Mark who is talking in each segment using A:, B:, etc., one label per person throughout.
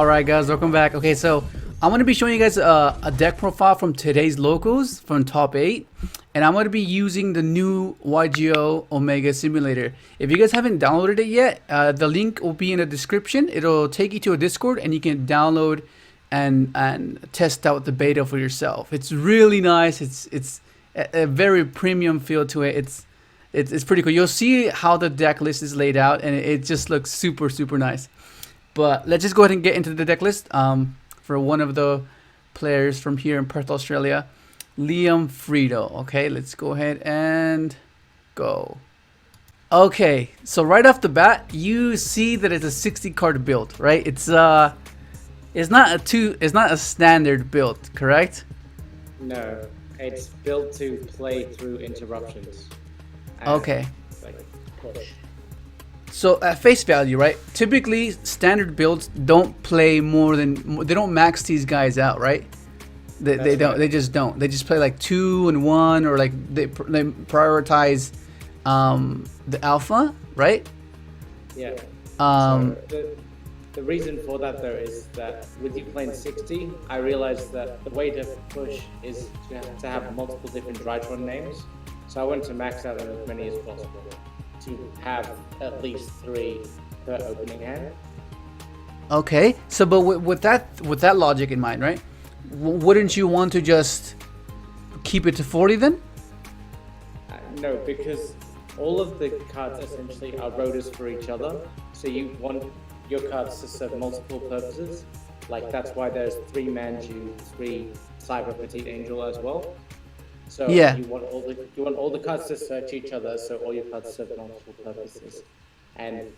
A: Alright guys, welcome back. Okay, so I'm going to be showing you guys a deck profile from today's locals from top 8. And I'm going to be using the new Yugioh Omega Simulator. If you guys haven't downloaded it yet, the link will be in the description. It'll take you to a Discord and you can download and test out the beta for yourself. It's really nice. It's a very premium feel to it. It's pretty cool. You'll see how the deck list is laid out and it just looks super nice. But let's just go ahead and get into the deck list for one of the players from here in Perth, Australia, Liam Friedle. Okay, let's go ahead and go. Okay, so right off the bat, you see that it's a 60 card build, right? It's not a standard build, correct?
B: No, it's built to play through interruptions.
A: Okay.
B: Like push.
A: So at face value, right? Typically, standard builds don't play more than they don't max these guys out, right? They don't. They just don't. They just play like 2 and 1, or like they prioritize the alpha, right?
B: Yeah.
A: So
B: the reason for that though is that with you playing 60, I realized that the way to push is to have multiple different Drytron names. So I wanted to max out as many as possible to have at least 3 per opening hand.
A: Okay. So, but with that logic in mind, right? Wouldn't you want to just keep it to 40 then?
B: No, because all of the cards essentially are rotors for each other. So you want your cards to serve multiple purposes. Like that's why there's 3 Manju, 3 Cyber Petite Angel as well. So
A: yeah,
B: you want all the cards to search each other, so all your cards serve multiple purposes. And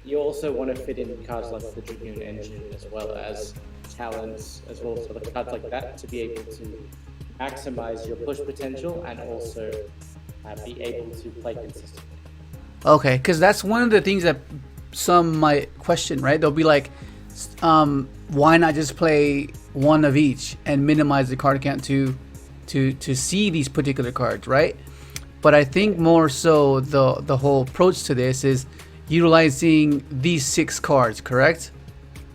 B: you also want to fit in cards like the Dragoon engine as well as talents as well, so the cards like that to be able to maximize your push potential and also be able to play consistently.
A: Okay, because that's one of the things that some might question, right? They'll be like, why not just play 1 of each and minimize the card count to see these particular cards, right? But I think more so the whole approach to this is utilizing these 6 cards, correct?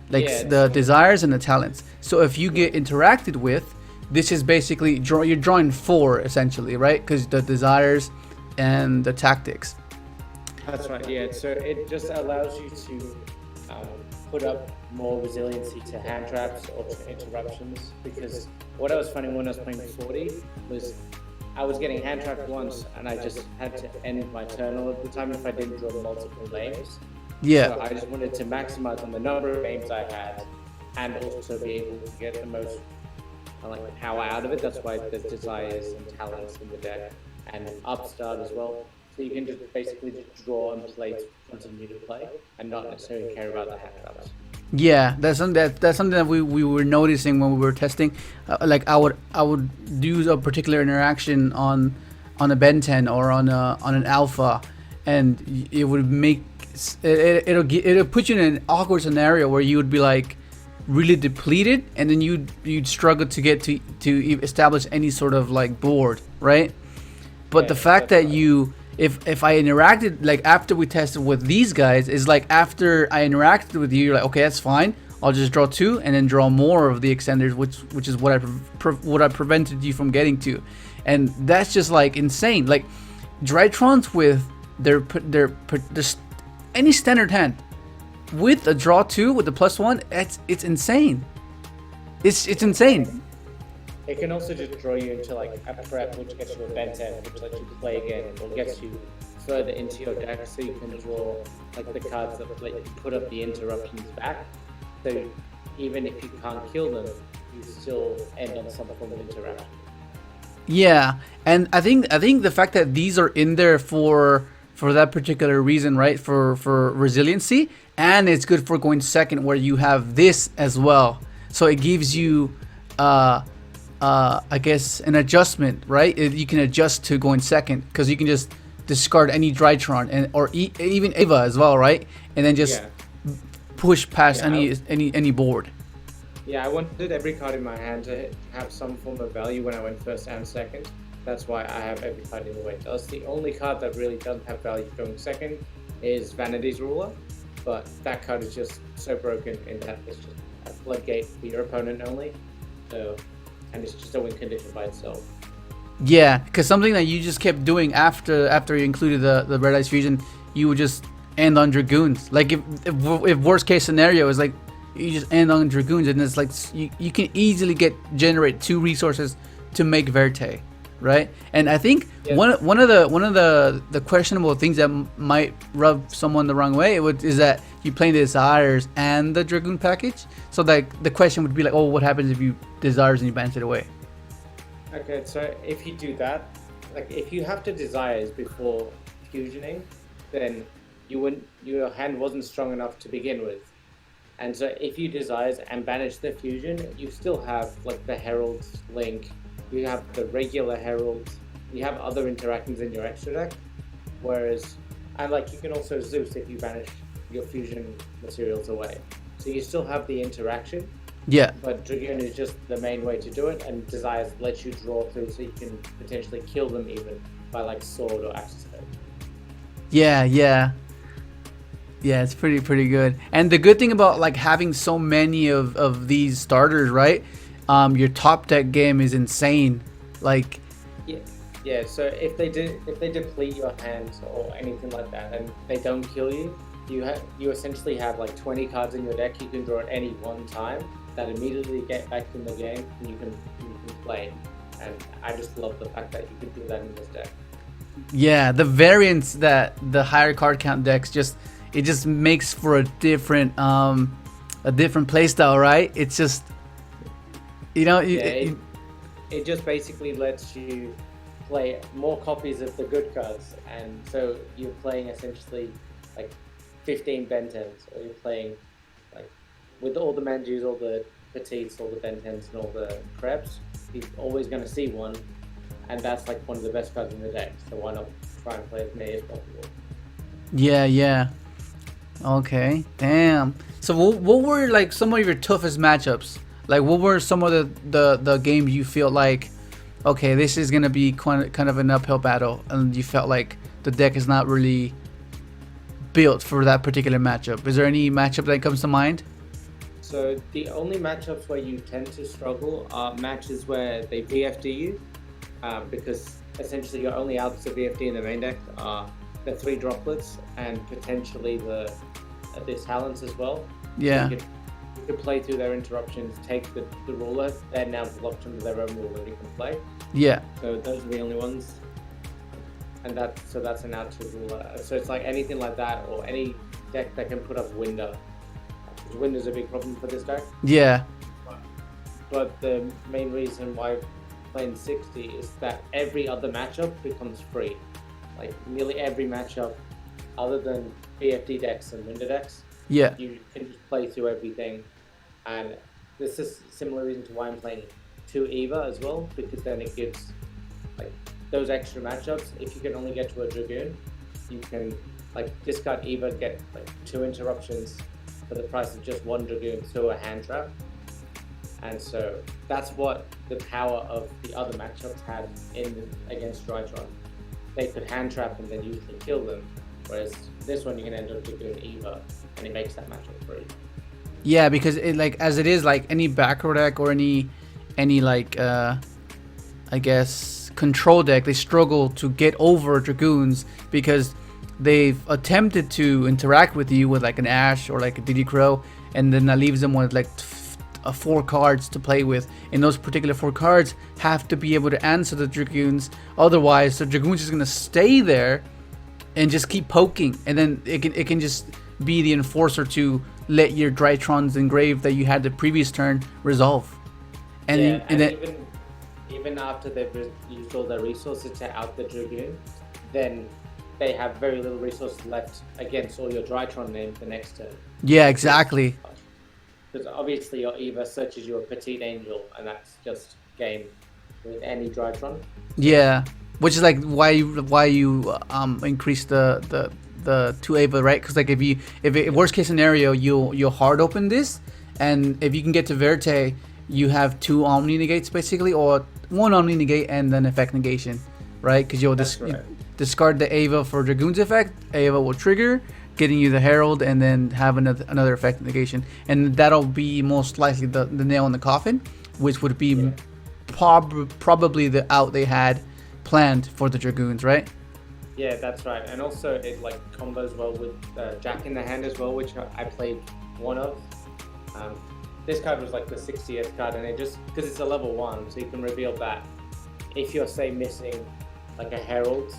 A: Like the desires and the talents. So if you get interacted with, this is basically you're drawing 4 essentially, right? Because the desires and the tactics.
B: That's right. Yeah. So it just allows you to put up more resiliency to hand traps or to interruptions. Because what I was finding when I was playing 40 was I was getting hand trapped once and I just had to end my turn all of the time if I didn't draw multiple names.
A: Yeah.
B: So I just wanted to maximize on the number of names I had and also be able to get the most power out of it. That's why there's desires and talents in the deck and upstart as well. So you can just basically just draw and play to continue to play and not necessarily care about the hand traps.
A: Yeah, that's something that we were noticing when we were testing. Like I would do a particular interaction on a Ben 10 or on an alpha, and it would make it'll put you in an awkward scenario where you would be like really depleted, and then you'd struggle to get to establish any sort of like board, right? But the fact that if I interacted, like after we tested with these guys, is like after I interacted with you, you're like, okay, that's fine. I'll just draw 2 and then draw more of the extenders, which is what I prevented you from getting to, and that's just like insane. Like Drytrons with their any standard hand with a draw 2 with the +1, it's insane. It's insane.
B: It can also just draw you into like a prep, which gets you a Ben 10, which lets you play again, or gets you further into your deck, so you can draw like the cards that let you put up the interruptions back. So even if you can't kill them, you still end on some form of interruption.
A: Yeah, and I think the fact that these are in there for that particular reason, right? For resiliency, and it's good for going second, where you have this as well. So it gives you I guess an adjustment, right? You can adjust to going second because you can just discard any Drytron or even Eva as well, right? And then just push past any board.
B: Yeah, I wanted every card in my hand to have some form of value when I went first and second. That's why I have every card in the way it does. The only card that really doesn't have value going second is Vanity's Ruler, but that card is just so broken in that it's just floodgate for your opponent only. So, and it's just a win condition by itself.
A: Yeah, because something that you just kept doing after you included the Red Ice Fusion, you would just end on Dragoons. Like if worst case scenario is like you just end on Dragoons, and it's like you can easily generate 2 resources to make Verte, right? And I think one of the questionable things that might rub someone the wrong way is that you play the Desires and the Dragoon package. So like the question would be like, oh, what happens if you Desires and you banish it away?
B: Okay, so if you do that, like if you have to Desires before fusioning, then your hand wasn't strong enough to begin with. And so if you Desires and banish the fusion, you still have like the Herald's Link, you have the regular Heralds, you have other interactions in your extra deck, whereas, and like you can also Zeus if you banish your fusion materials away. So you still have the interaction.
A: Yeah.
B: But Dragoon is just the main way to do it, and Desires lets you draw through so you can potentially kill them even by like Sword or Axis Code.
A: Yeah, it's pretty good. And the good thing about like having so many of these starters, right? Your top deck game is insane. Like
B: yeah. So if they deplete your hands or anything like that, and they don't kill you, you essentially have like 20 cards in your deck you can draw at any one time that immediately get back in the game, and you can play. And I just love the fact that you can do that in this deck.
A: Yeah, the variance that the higher card count decks just makes for a different playstyle, right? It's just, you know,
B: it just basically lets you play more copies of the good cards, and so you're playing essentially like 15 Bentens, or you're playing like with all the Manjus, all the Petites, all the Bentens, and all the Krebs. You're always going to see one, and that's like one of the best cards in the deck. So why not try and play as many as possible?
A: Yeah. Okay, damn. So what were like some of your toughest matchups? Like what were some of the games you feel like, okay, this is gonna be kind of an uphill battle, and you felt like the deck is not really built for that particular matchup? Is there any matchup that comes to mind?
B: So the only matchups where you tend to struggle are matches where they VFD you, because essentially your only outs to VFD in the main deck are the 3 droplets and potentially the talents as well.
A: Yeah.
B: So you could play through their interruptions, take the ruler, they're now blocked under their own ruler, you can play.
A: Yeah.
B: So those are the only ones. And that's an out to ruler. So it's like anything like that, or any deck that can put up Winder. Winder's a big problem for this deck.
A: Yeah.
B: But the main reason why playing 60 is that every other matchup becomes free. Like nearly every matchup, other than BFD decks and Winder decks,
A: yeah,
B: you can just play through everything. And this is a similar reason to why I'm playing 2 Eva as well, because then it gives like those extra matchups. If you can only get to a Dragoon, you can like discard Eva, get like 2 interruptions for the price of just 1 Dragoon through a hand trap. And so that's what the power of the other matchups had against Drytron. They could hand trap and then usually kill them, whereas this one you can end up doing Eva, and it makes that matchup free.
A: Yeah, because it like as it is like any backrow deck or any like I guess control deck, they struggle to get over Dragoons because they've attempted to interact with you with like an Ash or like a Diddy Crow, and then that leaves them with like 4 cards to play with, and those particular 4 cards have to be able to answer the Dragoons. Otherwise, the Dragoons is gonna stay there and just keep poking, and then it can just be the enforcer to let your Drytrons engraved that you had the previous turn resolve. And then
B: even after they've used all their resources to out the Dragoon, then they have very little resources left against all your Drytron names the next turn.
A: Yeah, exactly.
B: Because obviously your Eva searches you a Petite Angel, and that's just game with any Drytron.
A: Yeah, which is like why you increase the 2 Eva, right? Because like if worst case scenario you'll hard open this, and if you can get to Verte, you have 2 Omni negates basically, or 1 Omni negate and then effect negation, right? Because you'll discard the Eva for Dragoon's effect. Eva will trigger, getting you the herald, and then have another effect negation, and that'll be most likely the nail in the coffin, which would be probably the out they had planned for the dragoons, right?
B: Yeah, that's right. And also it like combos well with Jack in the Hand as well, which I played one of. This card was like the 60th card, and it just, because it's a level 1, so you can reveal that if you're, say, missing like a herald,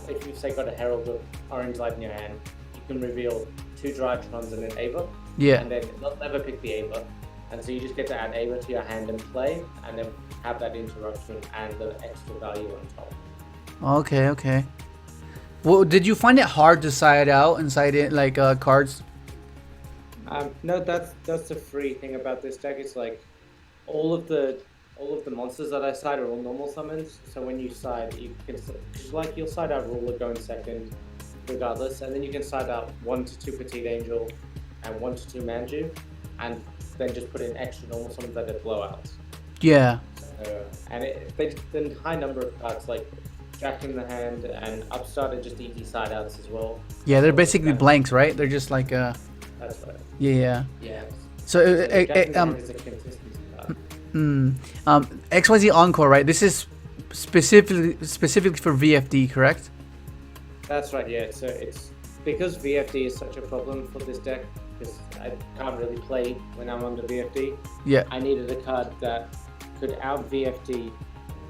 B: if you've, say, got a herald of orange light in your hand, you can reveal 2 Drytrons and an Ava.
A: Yeah.
B: And then they'll never pick the Ava. And so you just get to add Ava to your hand and play, and then have that interruption and the extra value on top.
A: Okay. Well, did you find it hard to side out and side in like cards?
B: No, that's the free thing about this deck. It's like all of the monsters that I side are all normal summons. So when you side, you can like you'll side out Ruler going second, regardless, and then you can side out 1 to 2 Petite Angel and 1 to 2 Manju, and then just put in extra normal summons that are blowouts.
A: Yeah.
B: And the high number of cards like Jack in the Hand and Upstart are just easy side outs as well.
A: Yeah, they're basically blanks, right? They're just like
B: That's right.
A: Yeah. So
B: Jack in the Hand is a consistency card.
A: XYZ Encore, right? This is specifically for VFD, correct?
B: That's right, yeah. So it's because VFD is such a problem for this deck, because I can't really play when I'm under VFD.
A: Yeah.
B: I needed a card that could out VFD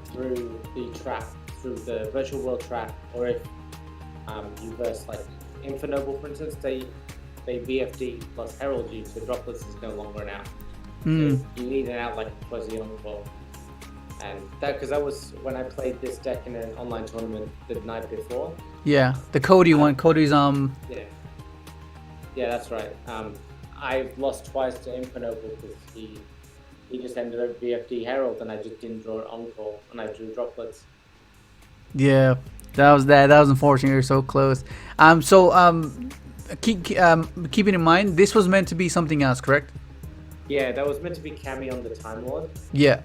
B: through the trap, through the virtual world trap, or if you verse like Infernoble, for instance, they VFD plus Herald you, so Droplets is no longer an out. So you need an out like Quasi Encore. And that was when I played this deck in an online tournament the night before.
A: Yeah, the Cody one. Cody's
B: Yeah, that's right. I lost twice to Infernoble because he just ended up VFD Herald, and I just didn't draw Encore, and I drew Droplets.
A: Yeah, that was unfortunate. You're so close. Keeping in mind, this was meant to be something else, correct?
B: Yeah, that was meant to be Cammy on the Time Lord.
A: Yeah.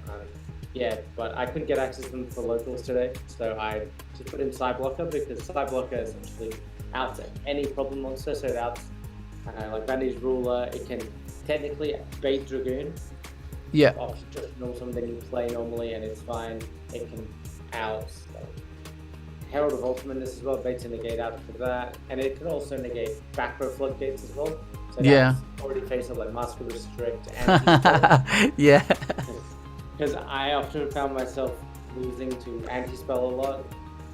B: Yeah, but I couldn't get access to them for locals today, so I just put in Psyblocker, because Psyblocker is essentially out to any problem monster, so it outs like Vanity's Ruler. It can technically bait Dragoon.
A: Yeah.
B: Off just normal summon that you play normally, and it's fine. It can out Herald of Ultimate as well, baits and negate out for that, and it can also negate back row floodgates as well. So
A: yeah.
B: Already face up like Master Restrict and
A: yeah.
B: Because I often found myself losing to anti-spell a lot,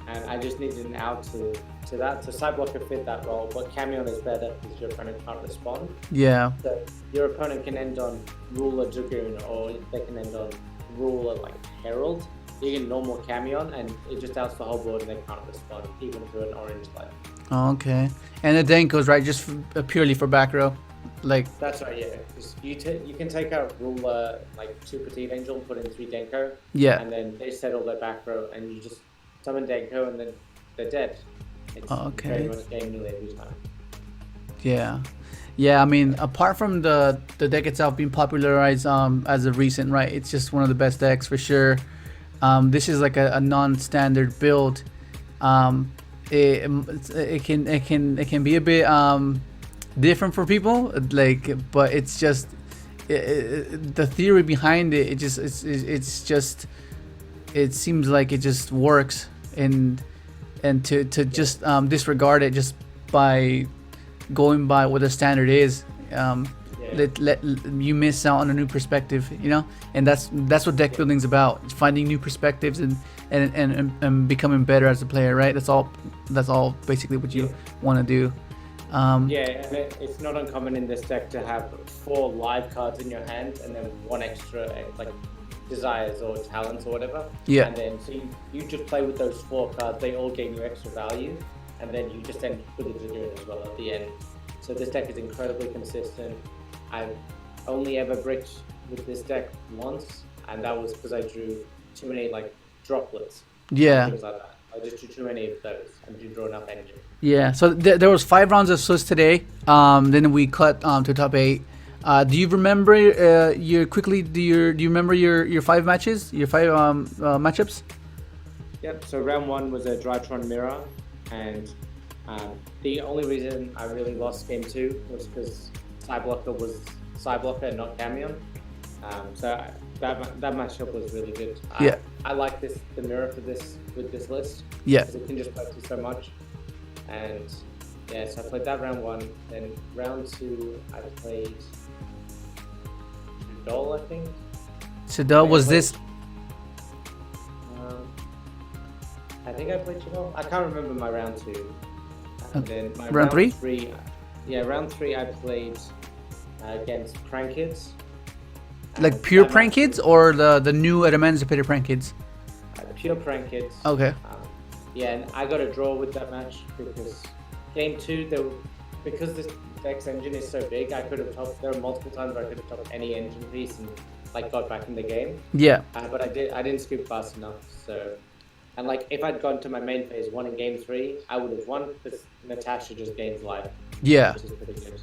B: and I just needed an out to that. So Psyblocker fit that role, but Camion is better because your opponent can't respond.
A: Yeah.
B: So your opponent can end on Ruler Dragoon, or they can end on Ruler like Herald. You can normal Camion, and it just outs the whole board, and they can't respond even to an orange light.
A: Okay. And the Denko's right, just purely for back row. Like
B: that's right, yeah. You can take out Ruler like 2 Petite Angel and put in 3 Denko.
A: Yeah.
B: And then they settle their back row, and you just summon Denko, and then they're dead. It's very much game melee every time.
A: Yeah. I mean, apart from the deck itself being popularized as of recent, right? It's just one of the best decks for sure. This is like a non-standard build. It can be a bit different for people, like, but it's just the theory behind it. It seems like it just works, and to just disregard it just by going by what the standard is, let you miss out on a new perspective, and that's what deck building's about: finding new perspectives and becoming better as a player, right? That's all basically what you want to do.
B: And it's not uncommon in this deck to have 4 live cards in your hand and then 1 extra like desires or talents or whatever.
A: Yeah.
B: And then so you just play with those 4 cards. They all gain you extra value, and then you just end with a Dragoon as well at the end. So this deck is incredibly consistent. I've only ever bricked with this deck once, and that was because I drew too many like Droplets.
A: Yeah.
B: Things like that. I just drew too many of those and didn't draw enough energy.
A: Yeah, so there was 5 rounds of Swiss today. Then we cut to top 8. Do you remember Do you remember your 5 matches? Your 5 matchups?
B: Yep. So round 1 was a Drytron Mirror, and The only reason I really lost game 2 was because Cyblocker was Cyblocker and not Camion. So that matchup was really good.
A: Yeah.
B: I like the mirror for this with this list.
A: Yeah.
B: Because it can just play through so much. And yeah, so I played that round 1. Then round 2, I played Doll, I think.
A: Shadol, was this?
B: I think I played Chidol. I can't remember my round 2. And then my
A: round 3?
B: Round 3 I played against Prank Kids.
A: Like pure Prank Kids or the new emancipated Prank Kids?
B: Pure Prank Kids.
A: Okay.
B: Yeah, and I got a draw with that match because game 2, because this deck's engine is so big, I could have topped. There were multiple times where I could have topped any engine piece and like got back in the game.
A: Yeah.
B: But I didn't scoop fast enough. So, and like if I'd gone to my main phase 1 in game 3, I would have won because Natasha just gains life.
A: Yeah.
B: Which is pretty good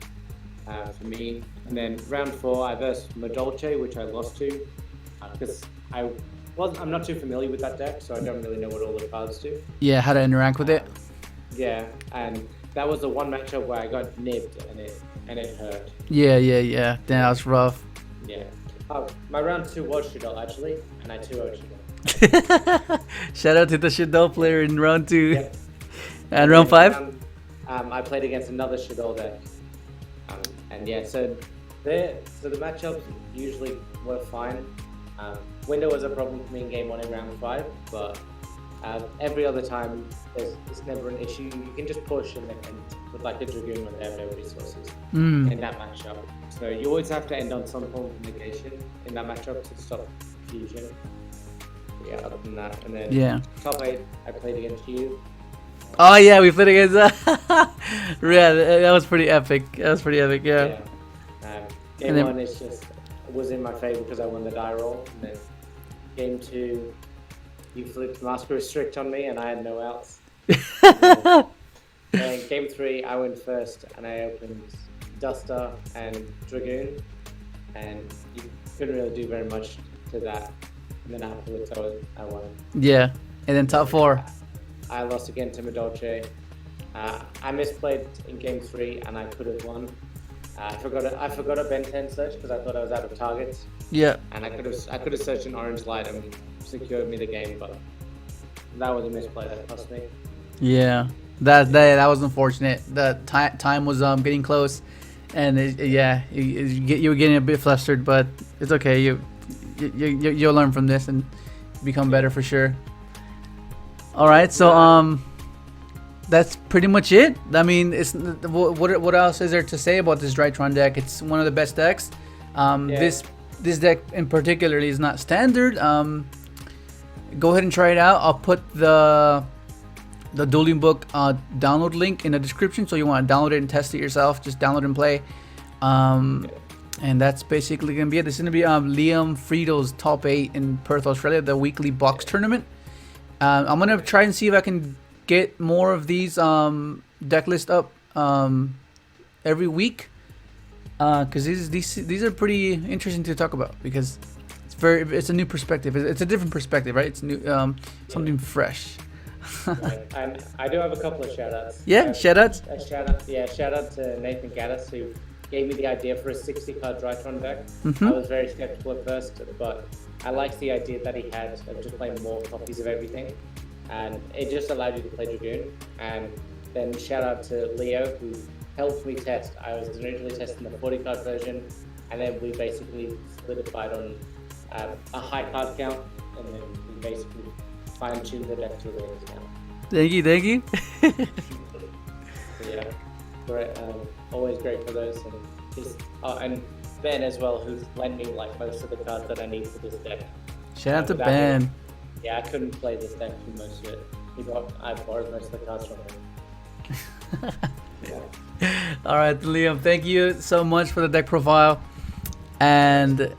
B: for me. And then round 4, I versed Madolce, which I lost to because I'm not too familiar with that deck, so I don't really know what all the cards do.
A: Yeah, how to interact with it.
B: Yeah, and that was the one matchup where I got nibbed and it hurt.
A: Yeah. Damn, that was rough.
B: Yeah. My round 2 was Shadol actually, and I 2-0'd Shadol.
A: Shout out to the Shadol player in round 2.
B: Yeah.
A: And round 5?
B: I played against another Shadol deck. And yeah, so the matchups usually were fine. Window was a problem for me in game 1 in round 5, but every other time it's never an issue. You can just push and with like a dragoon when they have no resources in that matchup. So you always have to end on some form of negation in that matchup to stop fusion. Yeah, other than that, and then top 8 I played against you.
A: Oh yeah, we played against yeah, that was pretty epic. Yeah.
B: Game 1 was in my favor because I won the die roll, and then game 2 you flipped Master Restrict on me and I had no outs. And game 3 I went first and I opened Duster and Dragoon, and you couldn't really do very much to that. And then afterwards I won.
A: Yeah, and then top 4.
B: I lost again to Madolce. I misplayed in game 3 and I could have won. I forgot a Ben 10 search because I thought I was out of targets.
A: Yeah.
B: And I could have searched an orange light and secured me the game, but that was a misplay that cost me.
A: Yeah, that was unfortunate. The time was getting close, and you were getting a bit flustered, but it's okay. You'll learn from this and become better for sure. All right, so that's pretty much it. I mean, what else is there to say about this Drytron deck? It's one of the best decks. This deck in particular is not standard. Go ahead and try it out. I'll put the Dueling Book download link in the description, so you want to download it and test it yourself. Just download and play. And that's basically gonna be it. This is gonna be Liam Friedle's top 8 in Perth, Australia, the weekly box tournament. I'm gonna try and see if I can get more of these deck list up every week, because these are pretty interesting to talk about, because it's a new perspective. It's a different perspective, right? It's new, something fresh.
B: Right. And I do have a couple of shoutouts.
A: Yeah, shoutouts.
B: Shout out to Nathan Gaddis, who gave me the idea for a 60 card Drytron deck.
A: Mm-hmm.
B: I was very skeptical at first, but I liked the idea that he had of just playing more copies of everything, and it just allowed you to play Dragoon. And then shout out to Leo, who helped me test. I was originally testing the 40 card version, and then we basically solidified on a high card count, and then we basically fine-tuned the deck to the latest count.
A: Thank you.
B: Yeah, great. Always great for those, and and Ben as well, who's lent me like most of the cards that I need for this deck.
A: Shout out to Ben.
B: Him, I couldn't play this deck for most of it. I borrowed most of the cards from him.
A: All right, Liam, thank you so much for the deck profile, and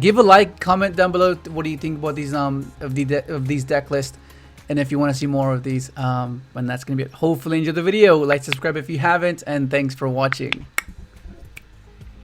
A: give a like, comment down below. What do you think about these of these deck lists? And if you want to see more of these, and that's gonna be it. Hopefully enjoy the video. Like, subscribe if you haven't, and thanks for watching.